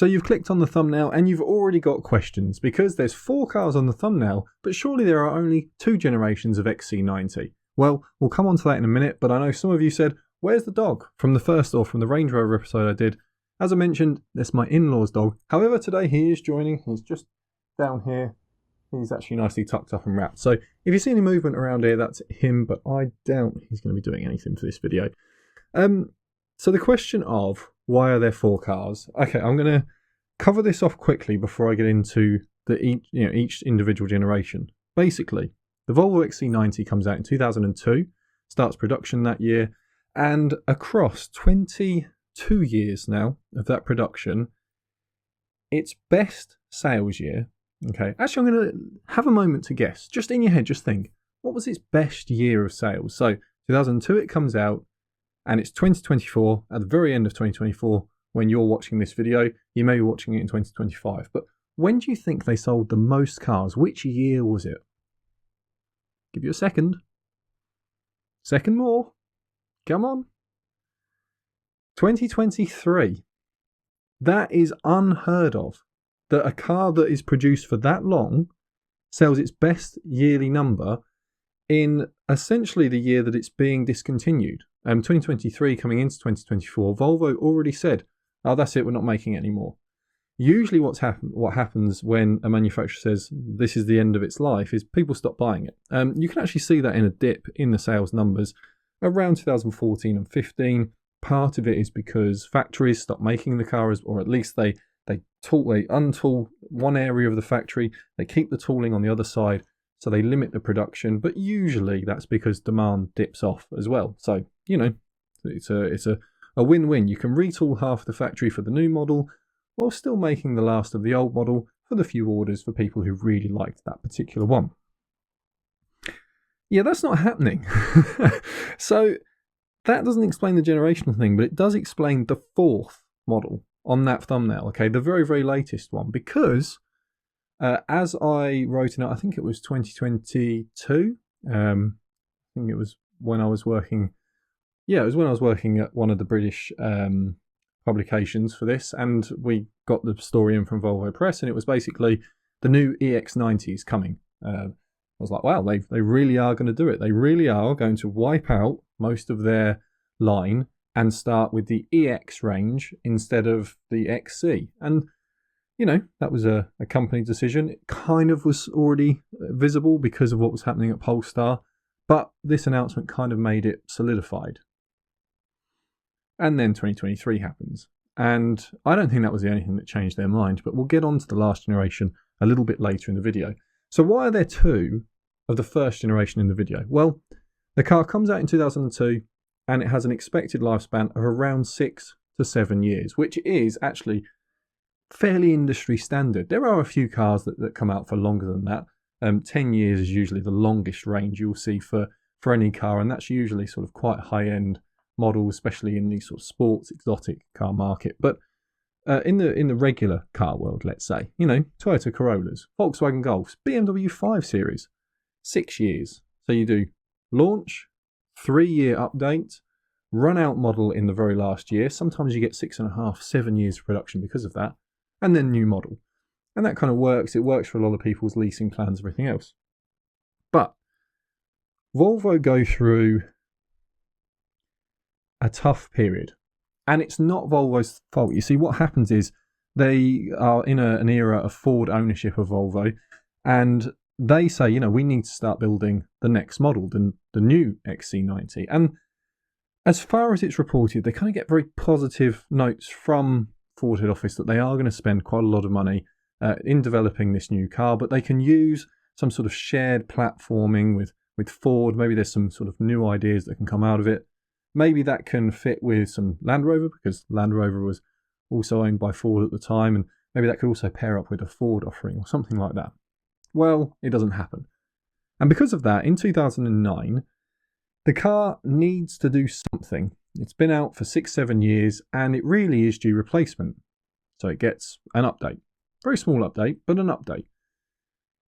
So you've clicked on the thumbnail and you've already got questions because there's 4 cars on the thumbnail, but surely there are only 2 generations of XC90. Well, we'll come on to that in a minute, but I know some of you said, where's the dog? From the first or from the Range Rover episode I did. As I mentioned, that's my in-law's dog. However, today he is joining. He's just down here. He's actually nicely tucked up and wrapped. So if you see any movement around here, that's him, but I doubt he's going to be doing anything for this video. So the question of why are there 4 cars? Okay, I'm going to cover this off quickly before I get into each individual generation. Basically, the Volvo XC90 comes out in 2002, starts production that year, and across 22 years now of that production, its best sales year. Okay, actually I'm going to have a moment to guess. Just in your head, just think, what was its best year of sales? So 2002 it comes out, and it's 2024, at the very end of 2024, when you're watching this video. You may be watching it in 2025, but when do you think they sold the most cars? Which year was it? Give you a second. Second more. Come on. 2023. That is unheard of. That a car that is produced for that long sells its best yearly number in essentially the year that it's being discontinued. 2023 coming into 2024, Volvo already said, oh, that's it, we're not making it anymore. Usually what happens when a manufacturer says this is the end of its life is people stop buying it. You can actually see that in a dip in the sales numbers around 2014 and 15. Part of it is because factories stop making the cars, or at least they untool one area of the factory, they keep the tooling on the other side, so they limit the production, but usually that's because demand dips off as well. So, it's a win-win. You can retool half the factory for the new model while still making the last of the old model for the few orders for people who really liked that particular one. Yeah, that's not happening. So that doesn't explain the generational thing, but it does explain the 4th model on that thumbnail, okay, the very, very latest one, because as I wrote in it, I think it was 2022, I think it was when I was working, it was when I was working at one of the British publications for this, and we got the story in from Volvo Press, and it was basically the new EX90s coming. I was like, wow, they really are going to do it. They really are going to wipe out most of their line and start with the EX range instead of the XC. And, that was a company decision. It kind of was already visible because of what was happening at Polestar, but this announcement kind of made it solidified. And then 2023 happens. And I don't think that was the only thing that changed their mind, but we'll get on to the last generation a little bit later in the video. So why are there 2 of the first generation in the video? Well, the car comes out in 2002, and it has an expected lifespan of around 6 to 7 years, which is actually fairly industry standard. There are a few cars that come out for longer than that. 10 years is usually the longest range you'll see for any car, and that's usually sort of quite high-end models, especially in the sort of sports, exotic car market. But in the regular car world, let's say, Toyota Corollas, Volkswagen Golfs, BMW 5 Series, 6 years. So you do launch, 3-year update, run out model in the very last year. Sometimes you get 6.5, 7 years of production because of that, and then new model. And that kind of works. It works for a lot of people's leasing plans, everything else. But Volvo go through a tough period, and it's not Volvo's fault. You see, what happens is they are in an era of Ford ownership of Volvo, and they say, we need to start building the next model, the new XC90. And as far as it's reported, they kind of get very positive notes from Ford head office that they are going to spend quite a lot of money in developing this new car, but they can use some sort of shared platforming with Ford. Maybe there's some sort of new ideas that can come out of it. Maybe that can fit with some Land Rover, because Land Rover was also owned by Ford at the time, and maybe that could also pair up with a Ford offering or something like that. Well, it doesn't happen. And because of that, in 2009, the car needs to do something. It's been out for 6-7 years, and it really is due replacement. So it gets an update. Very small update, but an update.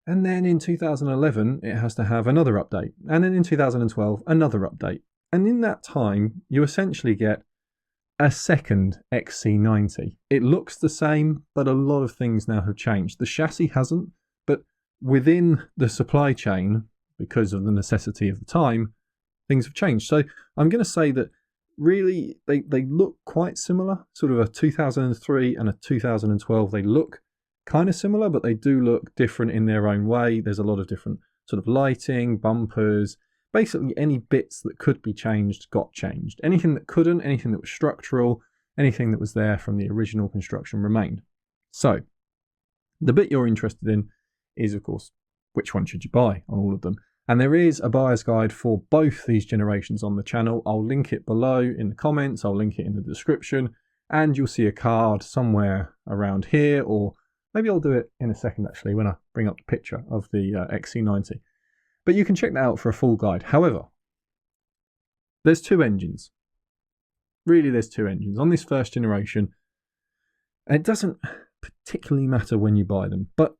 And then in 2011, it has to have another update. And then in 2012, another update. And in that time, you essentially get a second XC90. It looks the same, but a lot of things now have changed. The chassis hasn't, but within the supply chain, because of the necessity of the time, things have changed. So I'm going to say that really they look quite similar, sort of a 2003 and a 2012. They look kind of similar, but they do look different in their own way. There's a lot of different sort of lighting, bumpers, basically any bits that could be changed got changed. Anything that couldn't, anything that was structural, anything that was there from the original construction remained. So the bit you're interested in is, of course, which one should you buy on all of them? And there is a buyer's guide for both these generations on the channel. I'll link it below in the comments, I'll link it in the description, and you'll see a card somewhere around here, or maybe I'll do it in a second actually when I bring up the picture of the XC90. But you can check that out for a full guide. However, there's two engines. Really, there's two engines. On this first generation, and it doesn't particularly matter when you buy them, but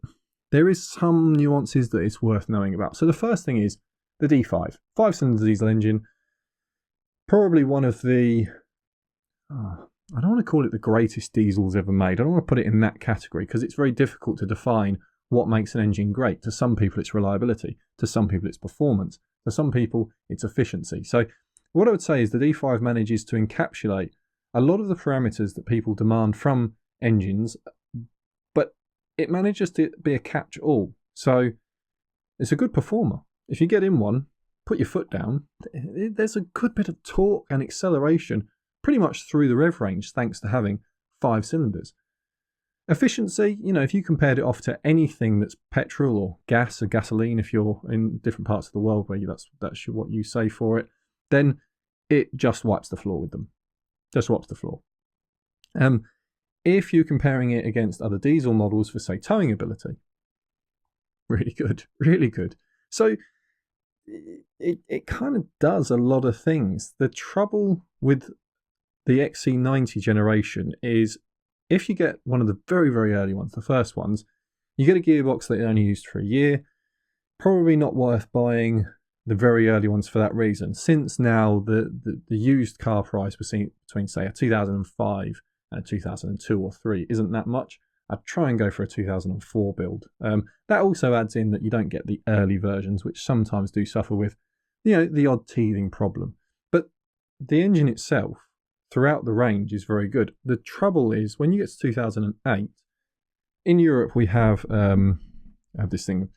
there is some nuances that it's worth knowing about. So the first thing is the D5, 5-cylinder diesel engine, probably one of the, I don't want to call it the greatest diesels ever made. I don't want to put it in that category because it's very difficult to define what makes an engine great. To some people, it's reliability. To some people, it's performance. To some people, it's efficiency. So what I would say is the D5 manages to encapsulate a lot of the parameters that people demand from engines, but it manages to be a catch-all. So it's a good performer. If you get in one, put your foot down, there's a good bit of torque and acceleration pretty much through the rev range thanks to having 5 cylinders. Efficiency, you know, if you compared it off to anything that's petrol or gas or gasoline, if you're in different parts of the world where that's what you say for it, then it just wipes the floor with them. Just wipes the floor. If you're comparing it against other diesel models for, say, towing ability, really good, really good. So it kind of does a lot of things. The trouble with the XC90 generation is if you get one of the very, very early ones, the first ones, you get a gearbox that you only used for a year. Probably not worth buying the very early ones for that reason. Since now the used car price between say a 2005 and a 2002 or 3 isn't that much, I'd try and go for a 2004 build. That also adds in that you don't get the early versions, which sometimes do suffer with, you know, the odd teething problem. But the engine itself, throughout the range, is very good. The trouble is, when you get to 2008, in Europe we have this thing,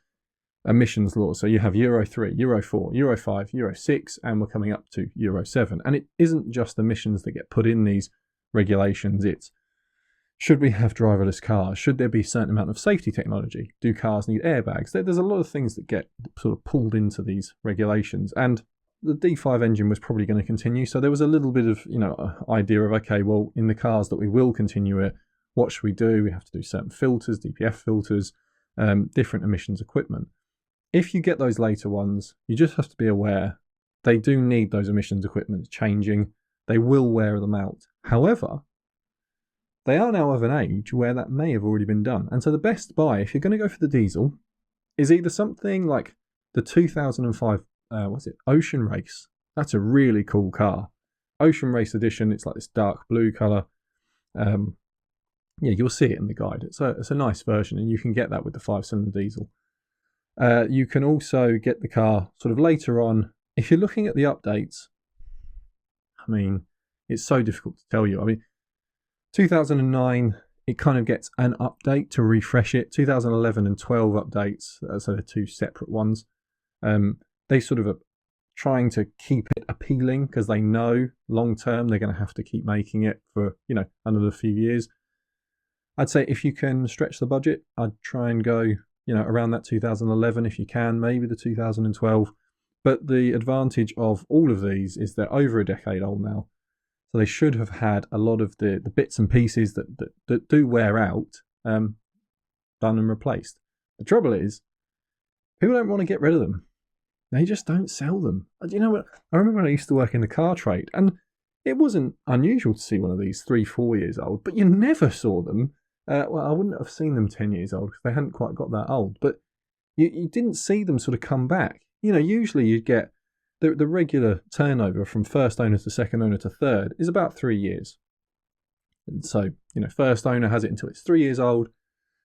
emissions laws. So you have Euro 3, Euro 4, Euro 5, Euro 6, and we're coming up to Euro 7. And it isn't just emissions that get put in these regulations. It's, should we have driverless cars? Should there be a certain amount of safety technology? Do cars need airbags? There's a lot of things that get sort of pulled into these regulations. And the D5 engine was probably going to continue. So there was a little bit of, you know, idea of, okay, well, in the cars that we will continue it, what should we do? We have to do certain filters, DPF filters, different emissions equipment. If you get those later ones, you just have to be aware they do need those emissions equipment changing. They will wear them out. However, they are now of an age where that may have already been done. And so the best buy, if you're going to go for the diesel, is either something like the 2005 Ocean Race. That's a really cool car. Ocean Race Edition. It's like this dark blue colour. Yeah, you'll see it in the guide. It's a nice version, and you can get that with the 5-cylinder diesel. You can also get the car sort of later on. If you're looking at the updates, I mean, it's so difficult to tell you. I mean, 2009, it kind of gets an update to refresh it. 2011 and 12 updates, so they're two separate ones. They sort of are trying to keep it appealing because they know long term they're going to have to keep making it for, you know, another few years. I'd say if you can stretch the budget, I'd try and go, you know, around that 2011 if you can, maybe the 2012. But the advantage of all of these is they're over a decade old now. So they should have had a lot of the bits and pieces that do wear out done and replaced. The trouble is, people don't want to get rid of them. They just don't sell them. You know what? I remember when I used to work in the car trade, and it wasn't unusual to see one of these 3-4 years old, but you never saw them. Well, I wouldn't have seen them 10 years old because they hadn't quite got that old, but you didn't see them sort of come back. You know, usually you'd get the regular turnover from first owner to second owner to third is about 3 years. And so, first owner has it until it's 3 years old,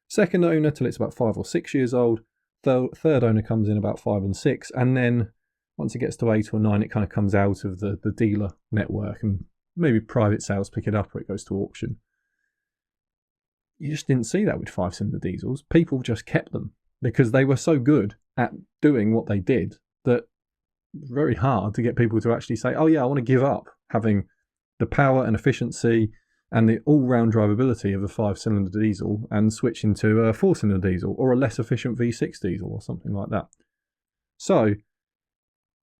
second owner till it's about 5 or 6 years old, third owner comes in about 5 and 6, and then once it gets to 8 or 9, it kind of comes out of the dealer network, and maybe private sales pick it up or it goes to auction. You just didn't see that with 5-cylinder diesels. People just kept them because they were so good at doing what they did that it's very hard to get people to actually say, oh yeah, I want to give up having the power and efficiency and the all-round drivability of a 5-cylinder diesel and switch into a 4-cylinder diesel or a less efficient V6 diesel or something like that. So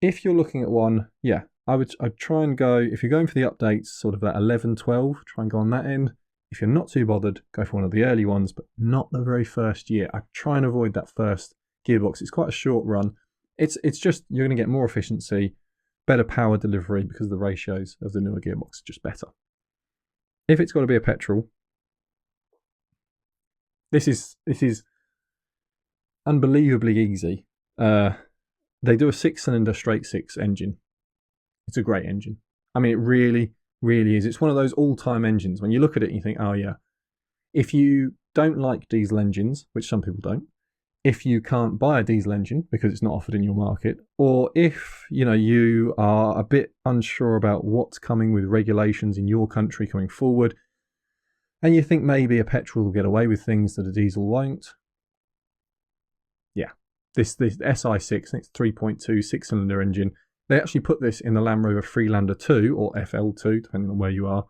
if you're looking at one, yeah, I'd try and go, if you're going for the updates, sort of that 11, 12, try and go on that end. If you're not too bothered, go for one of the early ones, but not the very first year. I try and avoid that first gearbox. It's quite a short run. It's just, you're going to get more efficiency, better power delivery because the ratios of the newer gearbox are just better. If it's got to be a petrol, this is unbelievably easy. They do a 6-cylinder straight 6 engine. It's a great engine. I mean, it really, really is. It's one of those all-time engines. When you look at it, you think, oh yeah. If you don't like diesel engines, which some people don't, if you can't buy a diesel engine because it's not offered in your market, or if you are a bit unsure about what's coming with regulations in your country coming forward, and you think maybe a petrol will get away with things that a diesel won't, yeah, this SI6, it's 3.2 6-cylinder engine. They actually put this in the Land Rover Freelander 2 or FL2, depending on where you are,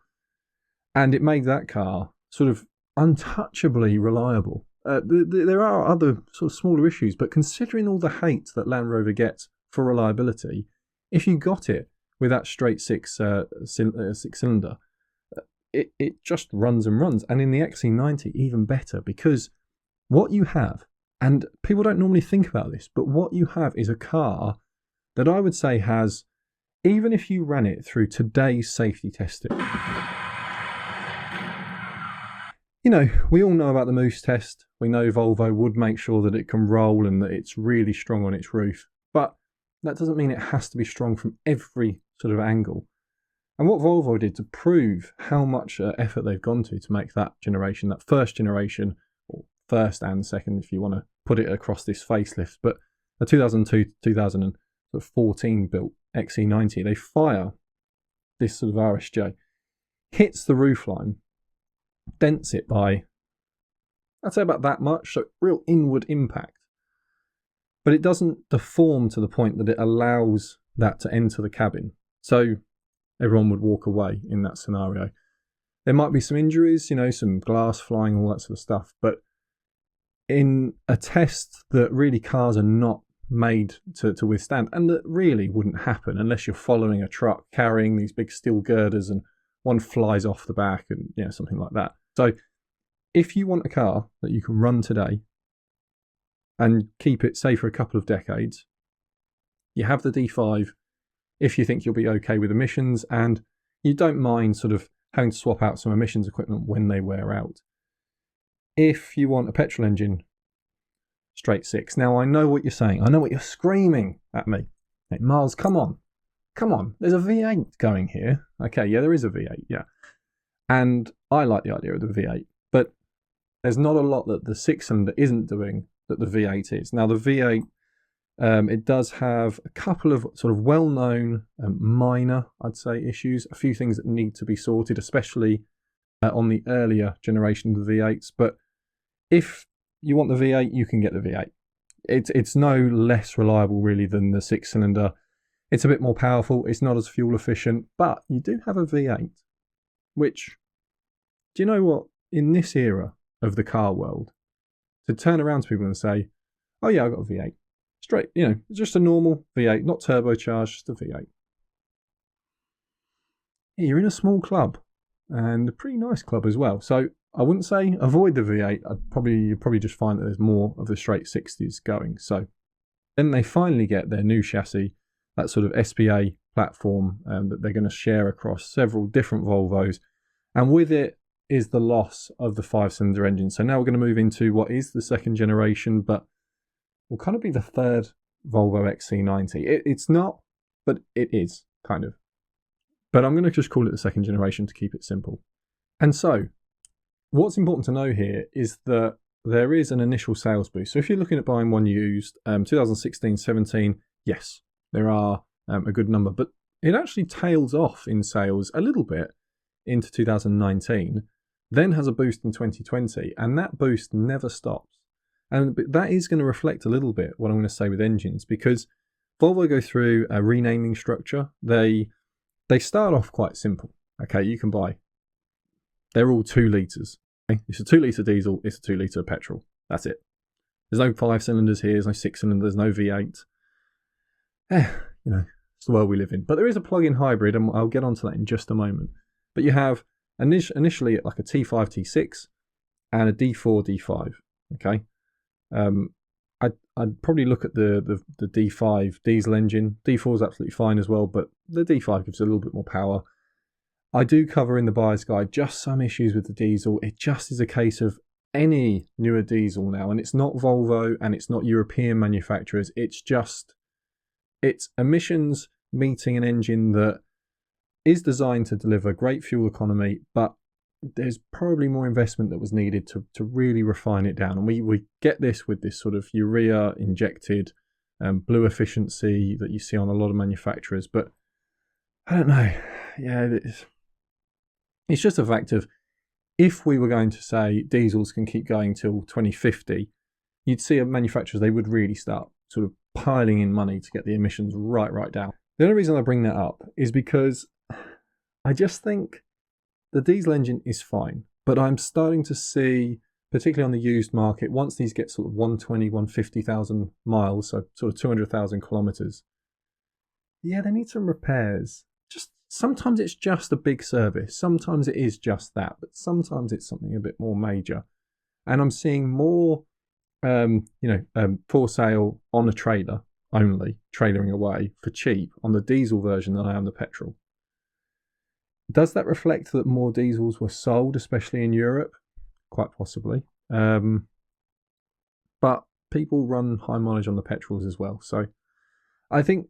and it made that car sort of untouchably reliable. There are other sort of smaller issues, but considering all the hate that Land Rover gets for reliability, if you got it with that straight 6-cylinder, it just runs and runs. And in the XC90, even better, because what you have, and people don't normally think about this, but what you have is a car that I would say has, even if you ran it through today's safety testing, we all know about the Moose test. We know Volvo would make sure that it can roll and that it's really strong on its roof. But that doesn't mean it has to be strong from every sort of angle. And what Volvo did to prove how much effort they've gone to make that generation, that first generation, or first and second if you want to put it across this facelift, but a 2002 to 2014 built XC90, they fire this sort of RSJ, hits the roofline, dents it by, I'd say about that much, so real inward impact. But it doesn't deform to the point that it allows that to enter the cabin. So everyone would walk away in that scenario. There might be some injuries, some glass flying, all that sort of stuff. But in a test that really cars are not made to withstand, and that really wouldn't happen unless you're following a truck carrying these big steel girders and one flies off the back and something like that. So if you want a car that you can run today and keep it safe for a couple of decades, you have the D5 if you think you'll be okay with emissions and you don't mind sort of having to swap out some emissions equipment when they wear out. If you want a petrol engine, straight 6. Now I know what you're saying. I know what you're screaming at me. Hey, Miles, come on. There's a V8 going here. Okay, yeah, there is a V8, yeah. And I like the idea of the V8, but there's not a lot that the 6-cylinder isn't doing that the V8 is. Now the V8, it does have a couple of sort of well-known minor, I'd say, issues, a few things that need to be sorted, especially on the earlier generation of the V8s. But if you want the V8, you can get the V8. It's no less reliable really than the 6-cylinder. It's a bit more powerful. It's not as fuel efficient, but you do have a V8, which, do you know what? In this era of the car world, to turn around to people and say, oh yeah, I've got a V8. Straight, just a normal V8, not turbocharged, just a V8. You're in a small club, and a pretty nice club as well. So I wouldn't say avoid the V8. You'd probably just find that there's more of the straight 60s going. So then they finally get their new chassis, that sort of SPA platform that they're going to share across several different Volvos. And with it is the loss of the 5-cylinder engine. So now we're going to move into what is the second generation, but will kind of be the third Volvo XC90. It's not, but it is, kind of. But I'm going to just call it the second generation to keep it simple. And so what's important to know here is that there is an initial sales boost. So if you're looking at buying one used, 2016, 17, yes, there are a good number, but it actually tails off in sales a little bit into 2019, then has a boost in 2020, and that boost never stops. And that is going to reflect a little bit what I'm going to say with engines, because Volvo go through a renaming structure. They start off quite simple. Okay, you can buy. They're all 2 litres. Okay? It's a 2 litre diesel, it's a 2 litre petrol. That's it. There's no 5 cylinders here, there's no 6 cylinders, no V8. It's the world we live in. But there is a plug-in hybrid, and I'll get onto that in just a moment. But you have initially like a T5, T6 and a D4, D5. Okay. I'd probably look at the D5 diesel engine. D4 is absolutely fine as well, but the D5 gives a little bit more power. I do cover in the buyer's guide just some issues with the diesel. It just is a case of any newer diesel now, and it's not Volvo and it's not European manufacturers. It's emissions meeting an engine that is designed to deliver great fuel economy, but there's probably more investment that was needed to really refine it down. And we get this with this sort of urea injected blue efficiency that you see on a lot of manufacturers. But I don't know. Yeah, it's just a fact of, if we were going to say diesels can keep going till 2050, you'd see manufacturers, they would really start sort of piling in money to get the emissions right down. The only reason I bring that up is because I just think the diesel engine is fine, but I'm starting to see, particularly on the used market, once these get sort of 120, 150,000 miles, so sort of 200,000 kilometers, yeah, they need some repairs. Just sometimes it's just a big service. Sometimes it is just that, but sometimes it's something a bit more major. And I'm seeing more, for sale on a trailer only, trailering away for cheap on the diesel version than I am the petrol. Does that reflect that more diesels were sold, especially in Europe? Quite possibly. But people run high mileage on the petrols as well. So I think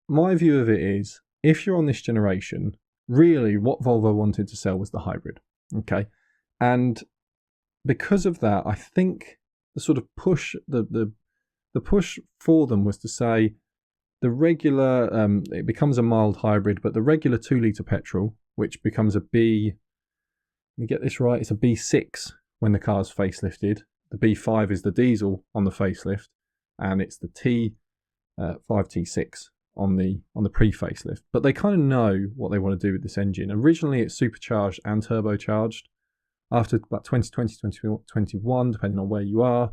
my view of it is, if you're on this generation, really what Volvo wanted to sell was the hybrid. Okay. And because of that, I think the sort of push, the push for them was to say the regular, it becomes a mild hybrid, but the regular 2 litre petrol, which becomes a B, let me get this right, it's a B6 when the car's facelifted. The B5 is the diesel on the facelift, and it's the T5 T6 on the pre-facelift. But they kind of know what they want to do with this engine. Originally, it's supercharged and turbocharged. After about 2020, 2021, depending on where you are,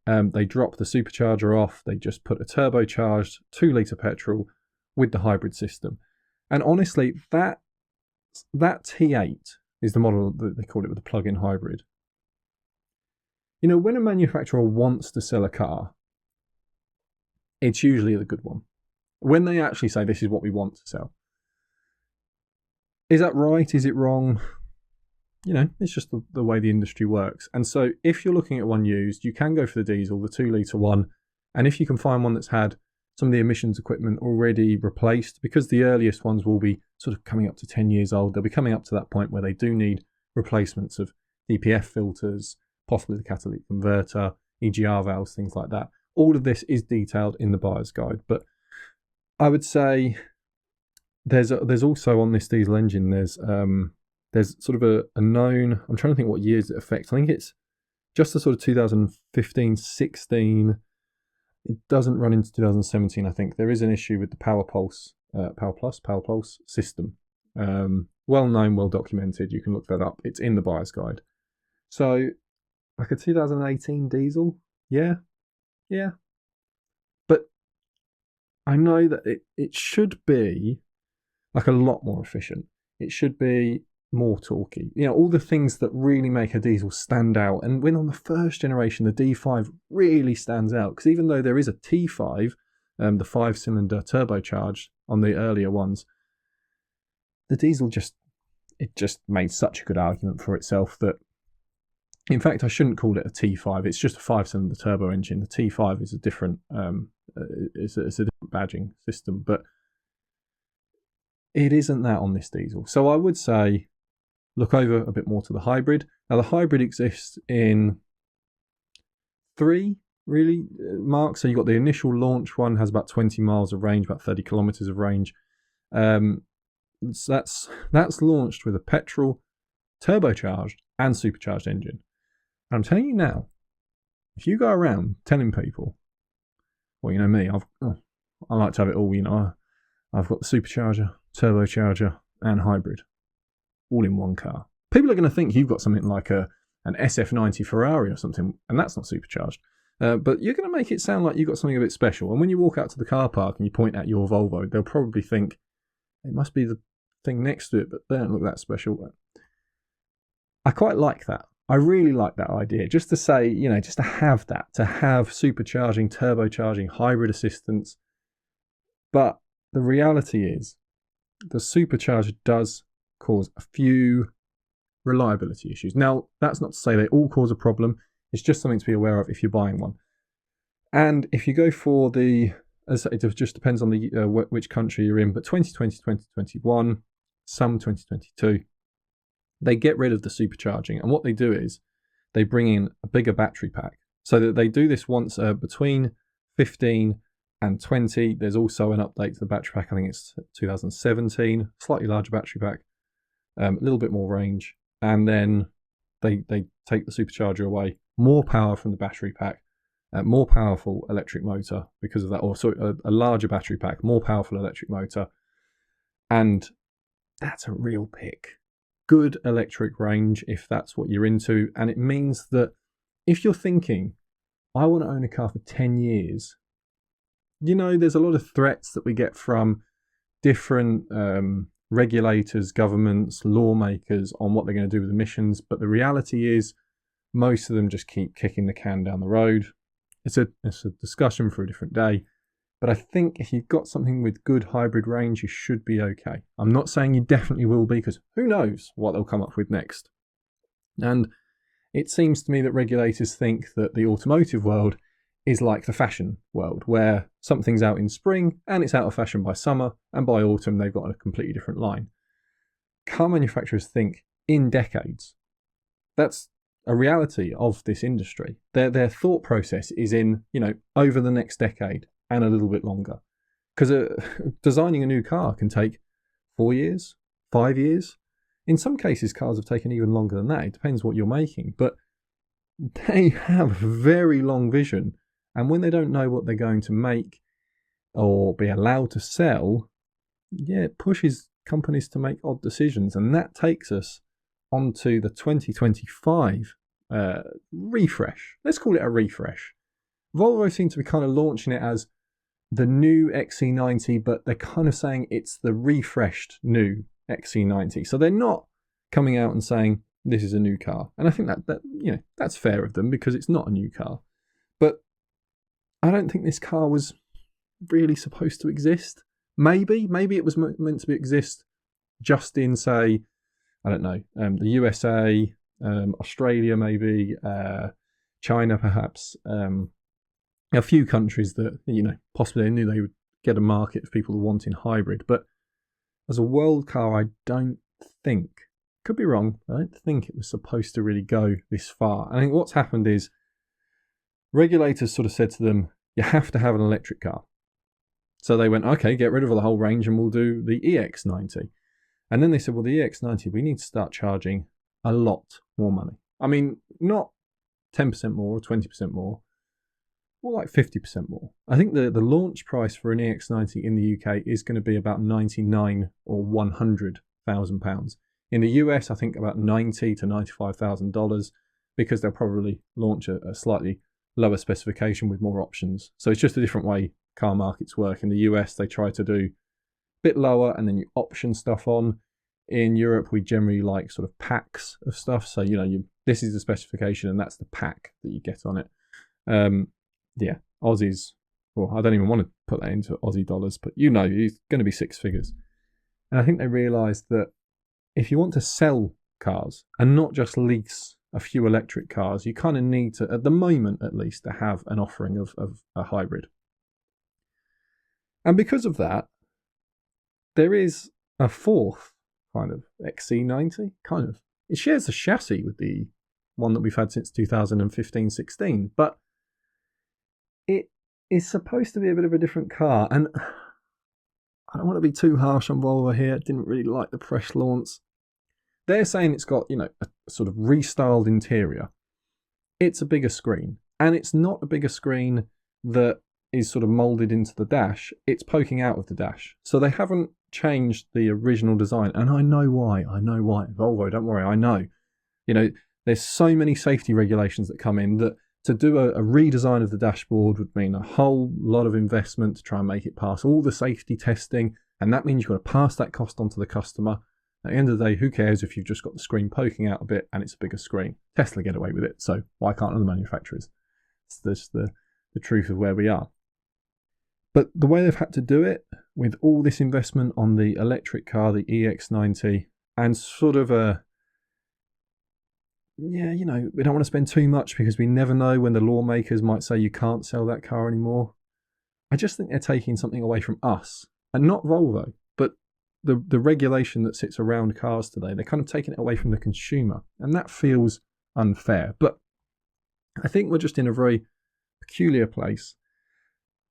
they dropped the supercharger off. They just put a turbocharged 2 litre petrol with the hybrid system. And honestly, that T8 is the model that they call it, with the plug-in hybrid. You know, when a manufacturer wants to sell a car, it's usually the good one. When they actually say, this is what we want to sell. Is that right? Is it wrong? You know, it's just the way the industry works. And so if you're looking at one used, you can go for the diesel, the 2 litre one. And if you can find one that's had some of the emissions equipment already replaced, because the earliest ones will be sort of coming up to 10 years old, they'll be coming up to that point where they do need replacements of DPF filters, possibly the catalytic converter, EGR valves, things like that. All of this is detailed in the buyer's guide. But I would say there's also on this diesel engine, there's sort of a known, I'm trying to think what years it affects. I think it's just a sort of 2015, 16. It doesn't run into 2017, I think. There is an issue with the Power Pulse system. Well known, well documented. You can look that up. It's in the buyer's guide. So, like a 2018 diesel, yeah. But I know that it should be like a lot more efficient. It should be more torquey. You know, all the things that really make a diesel stand out. And when on the first generation, the D5 really stands out, because even though there is a T5, the 5-cylinder turbocharged on the earlier ones, the diesel just made such a good argument for itself that, in fact, I shouldn't call it a T5. It's just a 5-cylinder turbo engine. The T5 is a different, it's a different badging system, but it isn't that on this diesel. So I would say, look over a bit more to the hybrid. Now, the hybrid exists in 3 really marks. So you've got the initial launch one, has about 20 miles of range, about 30 kilometers of range. So that's launched with a petrol, turbocharged and supercharged engine. And I'm telling you now, if you go around telling people, well, you know me, I like to have it all. I've got the supercharger, turbocharger, and hybrid, all in one car. People are going to think you've got something like an SF90 Ferrari or something, and that's not supercharged. But you're going to make it sound like you've got something a bit special. And when you walk out to the car park and you point at your Volvo, they'll probably think it must be the thing next to it, but they don't look that special. I quite like that. I really like that idea. Just to say, just to have that, to have supercharging, turbocharging, hybrid assistance. But the reality is, the supercharger does cause a few reliability issues. Now, that's not to say they all cause a problem. It's just something to be aware of if you're buying one. And if you go for it just depends on which country you're in, but 2020, 2021, some 2022, they get rid of the supercharging. And what they do is they bring in a bigger battery pack. So that they do this once between 15 and 20. There's also an update to the battery pack. I think it's 2017, slightly larger battery pack, a little bit more range. And then they take the supercharger away, more power from the battery pack, more powerful electric motor because of that, or sorry, a larger battery pack, more powerful electric motor. And that's a real pick. Good electric range if that's what you're into. And it means that if you're thinking, I want to own a car for 10 years, there's a lot of threats that we get from different regulators, governments, lawmakers on what they're going to do with emissions. But the reality is most of them just keep kicking the can down the road. It's a discussion for a different day. But I think if you've got something with good hybrid range, you should be okay. I'm not saying you definitely will be, because who knows what they'll come up with next. And it seems to me that regulators think that the automotive world is like the fashion world, where something's out in spring and it's out of fashion by summer, and by autumn they've got a completely different line. Car manufacturers think in decades. That's a reality of this industry. Their thought process is in, over the next decade and a little bit longer. Because designing a new car can take 4 years, 5 years. In some cases, cars have taken even longer than that. It depends what you're making. But they have very long vision. And when they don't know what they're going to make or be allowed to sell, it pushes companies to make odd decisions. And that takes us onto the 2025 refresh. Let's call it a refresh. Volvo seem to be kind of launching it as the new XC90, but they're kind of saying it's the refreshed new XC90. So they're not coming out and saying this is a new car. And I think that that's fair of them, because it's not a new car. But I don't think this car was really supposed to exist. Maybe it was meant to exist just in, say, I don't know, the USA, Australia maybe, China perhaps, a few countries that, possibly they knew they would get a market of people wanting hybrid. But as a world car, I don't think, could be wrong, I don't think it was supposed to really go this far. I think what's happened is regulators sort of said to them, you have to have an electric car. So they went, okay, get rid of the whole range and we'll do the EX90. And then they said, well, the EX90, we need to start charging a lot more money. I mean, not 10% more or 20% more like 50% more. I think the launch price for an EX90 in the UK is going to be about 99 or 100,000 pounds. In the US, I think about $90,000 to $95,000, because they'll probably launch a slightly lower specification with more options. So it's just a different way car markets work. In the US, they try to do a bit lower and then you option stuff on. In Europe, we generally like sort of packs of stuff. So, this is the specification and that's the pack that you get on it. Aussies, well, I don't even want to put that into Aussie dollars, but it's going to be 6 figures. And I think they realised that if you want to sell cars and not just lease a few electric cars, you kind of need to, at the moment at least, to have an offering of a hybrid. And because of that, there is a fourth kind of XC90, kind of. It shares the chassis with the one that we've had since 2015-16, but it is supposed to be a bit of a different car, and I don't want to be too harsh on Volvo here. I didn't really like the press launch. They're saying it's got, a sort of restyled interior. It's a bigger screen, and it's not a bigger screen that is sort of molded into the dash. It's poking out of the dash. So they haven't changed the original design, and I know why. Volvo, don't worry, I know. There's so many safety regulations that come in that to do a redesign of the dashboard would mean a whole lot of investment to try and make it pass all the safety testing, and that means you've got to pass that cost on to the customer. At the end of the day, who cares if you've just got the screen poking out a bit and it's a bigger screen? Tesla get away with it, so why can't other manufacturers? It's just the truth of where we are. But the way they've had to do it, with all this investment on the electric car, the EX90, and sort of we don't want to spend too much because we never know when the lawmakers might say you can't sell that car anymore. I just think they're taking something away from us, and not Volvo, but the regulation that sits around cars today. They're kind of taking it away from the consumer, and that feels unfair. But I think we're just in a very peculiar place.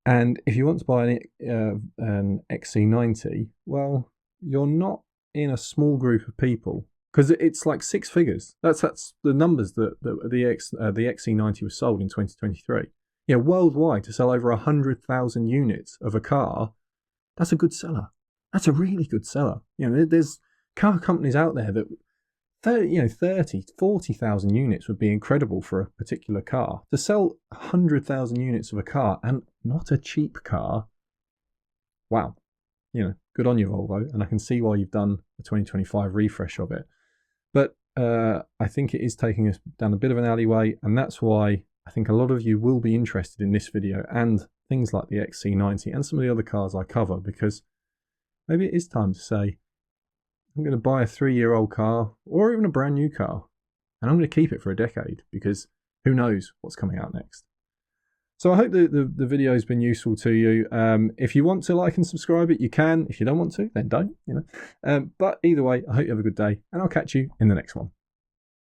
And if you want to buy an XC90, well, you're not in a small group of people, because it's like six figures. That's the numbers that the XC90 was sold in 2023. Worldwide, to sell over 100,000 units of a car, that's a good seller. That's a really good seller. There's car companies out there that 30, 40,000 units would be incredible for a particular car. To sell 100,000 units of a car, and not a cheap car, wow. Good on you, Volvo, and I can see why you've done a 2025 refresh of it. But I think it is taking us down a bit of an alleyway, and that's why I think a lot of you will be interested in this video and things like the XC90 and some of the other cars I cover, because maybe it is time to say, I'm going to buy a 3-year-old car or even a brand new car, and I'm going to keep it for a decade, because who knows what's coming out next. So I hope the video has been useful to you. If you want to like and subscribe it, you can. If you don't want to, then don't. But either way, I hope you have a good day, and I'll catch you in the next one.